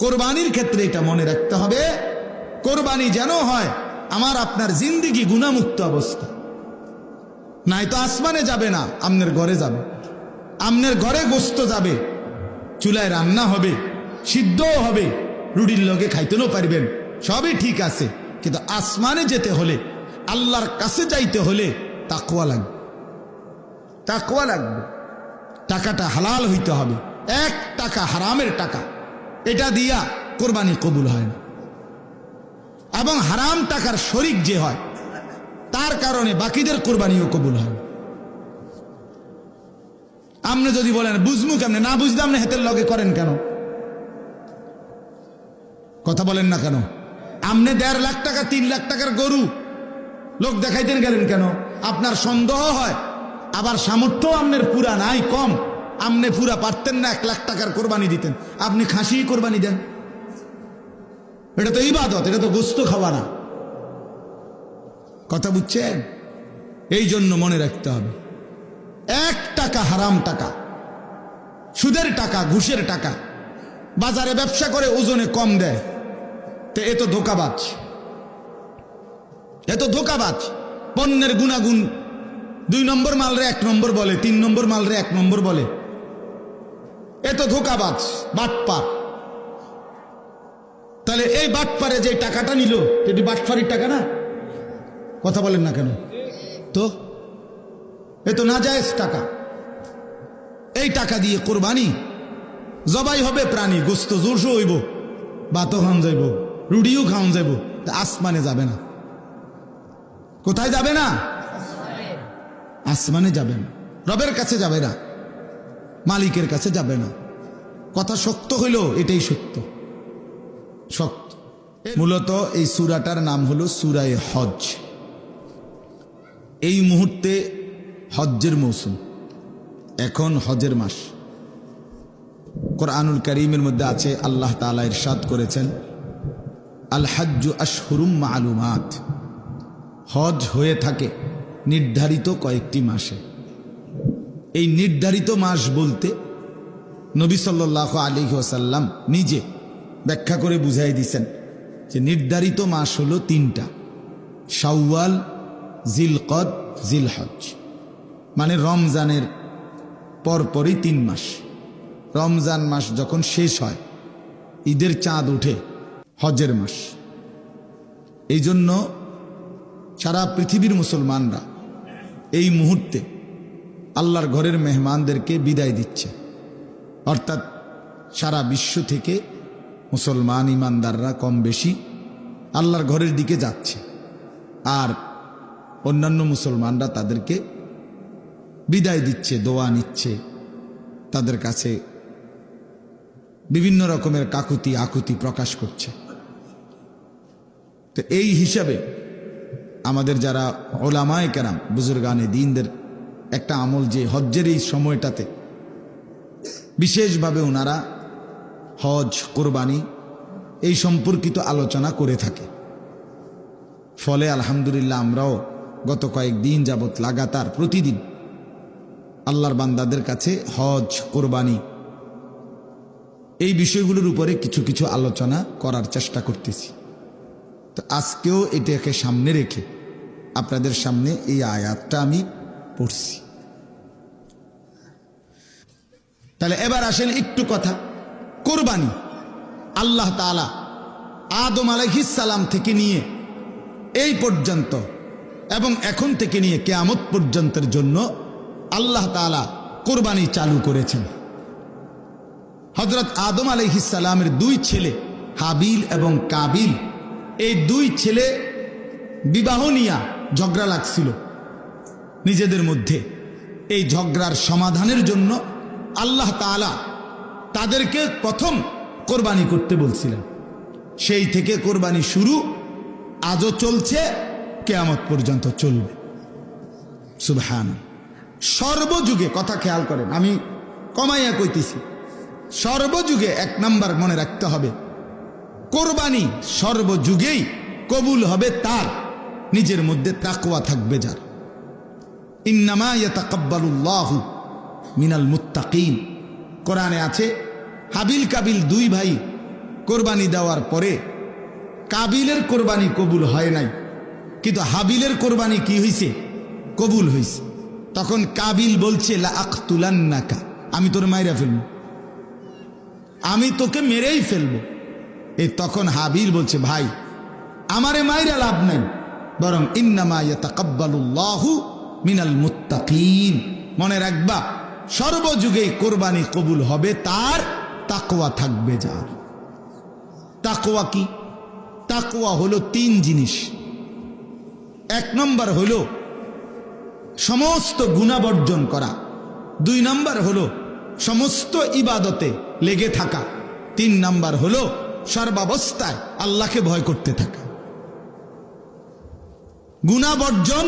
কোরবানির ক্ষেত্রে এটা মনে রাখতে হবে, কোরবানি যেন হয় আমার আপনার জিন্দিগি গুনাহমুক্ত অবস্থা। নাই তো আসমানে যাবে না, আপনার ঘরে যাবে, আপনার ঘরে গোস্ত যাবে, চুলায় রান্না হবে, সিদ্ধও হবে, রুটির লগে খাইতেও পারবেন, সবই ঠিক আছে। কিন্তু আসমানে যেতে হলে, আল্লাহর কাছে যাইতে হলে তাকওয়া লাগবে, তাকওয়া লাগবে। টাকাটা হালাল হইতে হবে, 1 টাকা হারামের টাকা, এটা দিয়া কোরবানি কবুল হয় না। এবং হারাম টাকার শরিক যে হয় তার কারণে বাকিদের কোরবানিও কবুল হয়। আপনি যদি বলেন বুঝমু কেমনে, না বুঝলে আপনি হাতের লগে করেন কেন? কথা বলেন না কেন? আপনি 1.5 লাখ টাকা 3 লাখ টাকার গরু লোক দেখাইতেন গেলেন কেন? আপনার সন্দেহ হয়, আবার সামর্থ্য আপনার পুরা নাই, কম, আপনি পুরা পারতেন না 1 লাখ টাকার কোরবানি দিতেন, আপনি খাসি কোরবানি দেন। এটা তো ইবাদত, এটা তো গোস্ত খাওয়া না। কথা বুঝছেন? এই জন্য মনে রাখতে হবে, 1 টাকা হারাম টাকা, সুদের টাকা, ঘুষের টাকা, বাজারে ব্যবসা করে ওজনে কম দেয়, তো এ তো ধোঁকাবাজ, এ তো ধোঁকাবাজ। পণ্যের গুণাগুণ 2 নম্বর মালরে 1 নম্বর বলে, 3 নম্বর মালরে 1 নম্বর বলে, এ তো ধোঁকাবাজ, বাটপার। তাহলে এই বাটপারে যে টাকাটা নিল, এটি বাটপারির টাকা না? কথা বলেন না কেন? তো এ তো নাজায়েজ টাকা। এই টাকা দিয়ে কোরবানি জবাই হবে প্রাণী, গোস্ত জোরসো হইব, ভাতও খাওয়ান যাইব, রুটিও খাওয়ান যাইব, তা আসমানে যাবে না। কোথায় যাবে না? আসমানে যাবে না, রবের কাছে যাবে না, মালিকের কাছে যাবে না। কথা শক্ত হইল, এটাই সত্য, শক্ত। মূলত এই সূরাটার নাম হলো সূরায়ে হজ। এই মুহূর্তে হজ্জের মৌসুম, এখন হজের মাস। কোরআনুল কারীমের মধ্যে আছে, আল্লাহ তাআলা ইরশাদ করেছেন, আল হাজ্জু আশহুরুম মা'লুমাত, হজ হয়ে থাকে নির্ধারিত কয়েকটি মাসে। এই নির্ধারিত মাস বলতে নবী সাল্লাল্লাহু আলাইহি ওয়াসাল্লাম নিজে ব্যাখ্যা করে বুঝাই দিয়েছেন যে নির্ধারিত মাস হলো 3টা, শাওয়াল, জিলকদ, জিলহজ। মানে রমজানের পরপরই 3 মাস। রমজান মাস যখন শেষ হয়, ঈদের চাঁদ ওঠে, হজের মাস। এই জন্য সারা পৃথিবীর মুসলমানরা এই মুহূর্তে আল্লাহর ঘরের মেহমানদেরকে বিদায় দিচ্ছে। অর্থাৎ সারা বিশ্ব থেকে মুসলমান ইমানদাররা কম বেশি আল্লাহর ঘরের দিকে যাচ্ছে, আর অন্যান্য মুসলমানরা তাদেরকে বিদায় দিচ্ছে, দোয়া নিচ্ছে, তাদের কাছে বিভিন্ন রকমের কাকুতি আকুতি প্রকাশ করছে। তো এই হিসাবে আমাদের যারা ওলামায়ে কেরাম, বুজুর্গানে দ্বীনদের একটা আমল, যে হজ্জের এই সময়টাতে বিশেষভাবে ওনারা হজ, কোরবানি এই সম্পর্কিত আলোচনা করে থাকে। ফলে আলহামদুলিল্লাহ আমরাও গত কয়েকদিন যাবৎ লাগাতার প্রতিদিন আল্লাহর বান্দাদের কাছে হজ, কোরবানি এই বিষয়গুলোর উপরে কিছু কিছু আলোচনা করার চেষ্টা করতেছি। তো আজকেও এটাকে সামনে রেখে আপনাদের সামনে এই আয়াতটা আমি পড়ছি। তাহলে এবার আসেন একটু কথা, কোরবানি আল্লাহ তাআলা আদম আলাইহিস সালাম থেকে নিয়ে এই পর্যন্ত এবং এখন থেকে নিয়ে কিয়ামত পর্যন্তের জন্য আল্লাহ তাআলা কোরবানি চালু করেছেন। হযরত আদম আলাইহিস সালামের 2 ছেলে হাবিল এবং কাবিল, এই 2 ছেলে বিবাহ নিয়ে ঝগড়া লাগছিল নিজেদের মধ্যে। এই ঝগড়ার সমাধানের জন্য আল্লাহ তাআলা তাদেরকে প্রথম কোরবানি করতে বলছিলেন। সেই থেকে কোরবানি শুরু, আজও চলছে, কিয়ামত পর্যন্ত চলবে। সুবহানাল্লাহ। সর্বযুগে, কথা খেয়াল করেন, আমি কমাইয়া কইতেছি, সর্বযুগে 1 নাম্বার মনে রাখতে হবে, কোরবানি সর্বযুগেই কবুল হবে তার নিজের মধ্যে তাকওয়া থাকবে, যার। ইন্নামা ইয়াতাকাব্বালুল্লাহু মিনাল মুত্তাকিন। কোরআনে আছে হাবিল কাবিল 2 ভাই কোরবানি দেওয়ার পরে কাবিলের কোরবানি কবুল হয় নাই, কিন্তু হাবিলের কোরবানি কি হয়েছে? কবুল হয়েছে। তখন কাবিল বলছে লা আকতুলান্নাকা, আমি তোর মাইরা ফেলবো, আমি তোকে মেরেই ফেলবো। এই তখন হাবিল বলছে ভাই আমারে মাইরা লাভ নাই, বরং ইন্নামা ইয়াতাকাব্বালুল্লাহু মিনাল মুত্তাকিন, মনে রাখবা সর্বযুগে কোরবানি কবুল হবে তার তাকওয়া থাকবে যার। তাকওয়া কি? তাকওয়া হলো 3 জিনিস। 1 নম্বর হলো সমস্ত গুনাহ বর্জন করা, 2 নম্বর হলো সমস্ত ইবাদতে লেগে থাকা, 3 নম্বর হলো সর্বাবস্থায় আল্লাহকে ভয় করতে থাকা। গুনাহ বর্জন,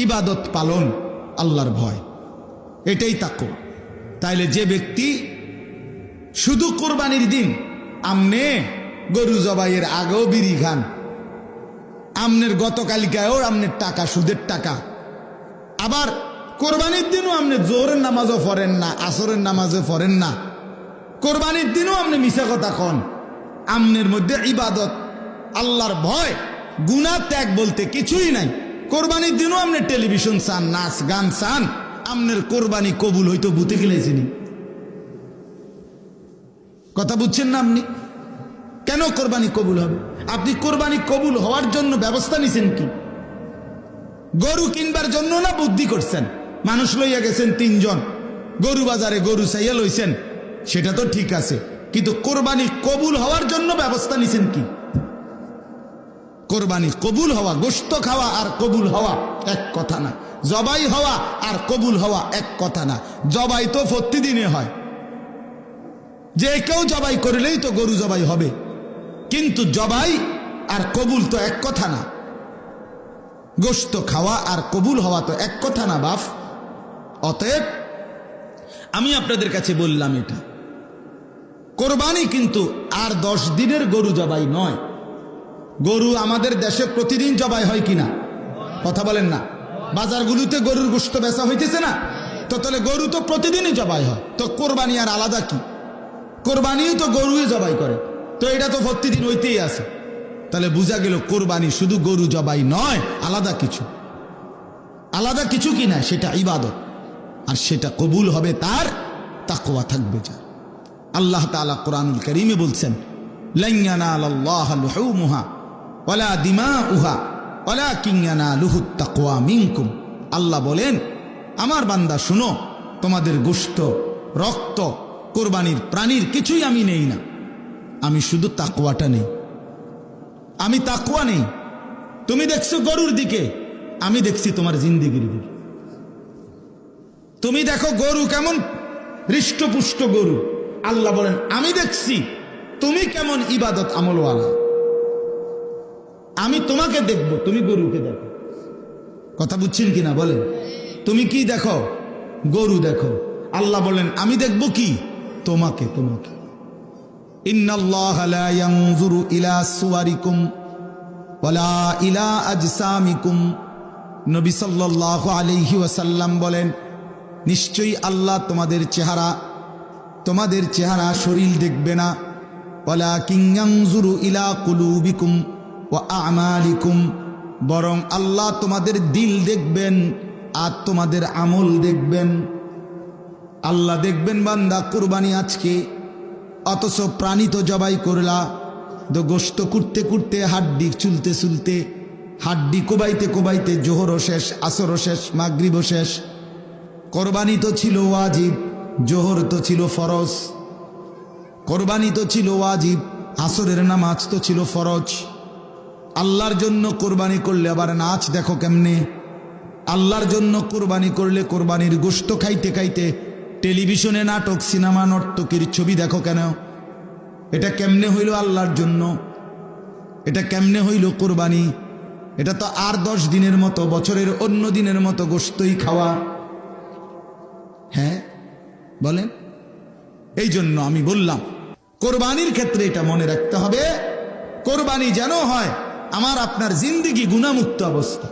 ইবাদত পালন, আল্লাহর ভয়, এটাই তাকওয়া। তাইলে যে ব্যক্তি শুধু কোরবানির দিন আমনে গরু জবাইয়ের আগেও বিড়ি খান, আমনের গতকালিকায়ও আমনের টাকা সুদের টাকা, আবার কোরবানির দিনও আপনি জোহরের নামাজও পড়েন না, আসরের নামাজও পড়েন না, কোরবানির দিনও আপনি মিছা কথা কন, আমনের মধ্যে ইবাদত আল্লাহর ভয় গুনাহ ত্যাগ বলতে কিছুই নাই, কোরবানির দিনও আপনি টেলিভিশন চান, নাচ গান চান, আমনের কোরবানি কবুল হইতো বুতে গেলেছিনি। কথা বুঝছেন না? আপনি কেন কোরবানি কবুল হবে? আপনি কোরবানি কবুল হওয়ার জন্য ব্যবস্থা নিছেন কি? গরু কিনবার জন্য না বুদ্ধি করছেন? মানুষ লইয়া গেছেন 3 জন, গরু বাজারে গরু চাইয়া লইছেন, সেটা তো ঠিক আছে, কিন্তু কোরবানি কবুল হওয়ার জন্য ব্যবস্থা নিছেন কি? কোরবানি কবুল হওয়া, গোশত খাওয়া আর কবুল হওয়া এক কথা না, জবাই হওয়া আর কবুল হওয়া এক কথা না। জবাই তো প্রতিদিনে হয়, যে কেউ জবাই করলেই তো গরু জবাই হবে, কিন্তু জবাই আর কবুল তো এক কথা না। গোশত খাওয়া আর কবুল হওয়া তো এক কথা না বাপ। অতএব আমি আপনাদের কাছে বললাম, এটা কোরবানি কিন্তু আর 10 দিনের গরু জবাই নয়। গরু আমাদের দেশে প্রতিদিন জবাই হয় কিনা? কথা বলেন না। বাজারগুলোতে গরুর গোশত বেচা হইতেছে না? তো তাহলে গরু তো প্রতিদিনই জবাই হয়, তো কোরবানি আর আলাদা কি? কোরবানিও তো গরুই জবাই করে, তো এটা তো প্রতিদিন হইতেই আছে। তাহলে বোঝা গেল কোরবানি শুধু গরু জবাই নয়, আলাদা কিছু। আলাদা কিছু কি না, সেটা ইবাদত, আর সেটা কবুল হবে তার তাকওয়া থাকবে যার। আল্লাহ তাআলা কোরআনুল কারীমে বলছেন লান ইয়ানালাল্লাহা লুহুমুহা ওয়ালা দিমাউহা ওয়ালাকিন ইয়ানালুহুত তাকওয়া মিনকুম। আল্লাহ বলেন আমার বান্দা শুনো, তোমাদের গোশত, রক্ত, কোরবানির প্রাণীর কিছুই আমি নেই না, আমি শুধু তাকওয়াটা নেই। আমি তাকওয়া নেই। তুমি দেখছো গরুর দিকে, আমি দেখছি তোমার জিন্দেগির দিকে। তুমি দেখো গরু কেমন হৃষ্টপুষ্ট গরু, আল্লাহ বলেন আমি দেখছি তুমি কেমন ইবাদত আমলওয়ালা। আমি তোমাকে দেখবো, তুমি গরুকে দেখো। কথা বুঝছেন কিনা বলেন? তুমি কি দেখো? গরু দেখো। আল্লাহ বলেন আমি দেখবো কি? তোমাকে। তোমাকে ইন্নাল্লাহা লা ইয়ানজুরু ইলা সুওয়ারিকুম ওয়ালা ইলা আজসামিকুম। নবী সাল্লাল্লাহু আলাইহি ওয়াসাল্লাম বলেন নিশ্চয়ই আল্লাহ তোমাদের চেহারা শরীর দেখবে না, ওয়ালাকিন ইয়ানজুরু ইলা কুলুবিকুম ওয়া আমালিকুম, বরং আল্লাহ তোমাদের দিল দেখবেন আর তোমাদের আমল দেখবেন। আল্লাহ দেখবেন বান্দা কুরবানি আজকে, অথচ প্রাণী তো জবাই করলা, তো গোশত কুটতে কুটতে, হাড্ডি চুলতে চুলতে, হাড্ডি কোবাইতে কোবাইতে জোহরও শেষ, আসরও শেষ, মাগরিবও শেষ। কোরবানি তো ছিল ওয়াজিব, জোহর তো ছিল ফরজ। কোরবানি তো ছিল ওয়াজিব, আসরের নামাজ তো ছিল ফরজ। আল্লাহর জন্য কোরবানি করলে আবার নাচ দেখো কেমনে। আল্লাহর জন্য কোরবানি করলে কোরবানির গোশত খাইতে খাইতে টেলিভিশনে নাটক, সিনেমা, নর্তকীর ছবি দেখো কেন? এটা কেমনে হইল আল্লাহর জন্য? এটা কেমনে হইল কোরবানি? এটা তো আর 10 দিনের মতো, বছরের অন্য দিনের মতো গোশতই খাওয়া। হ্যাঁ বলেন? এই জন্য আমি বললাম কোরবানির ক্ষেত্রে এটা মনে রাখতে হবে, কোরবানি যেন হয় আমার আপনার জিন্দেগি গুনাহমুক্ত অবস্থা।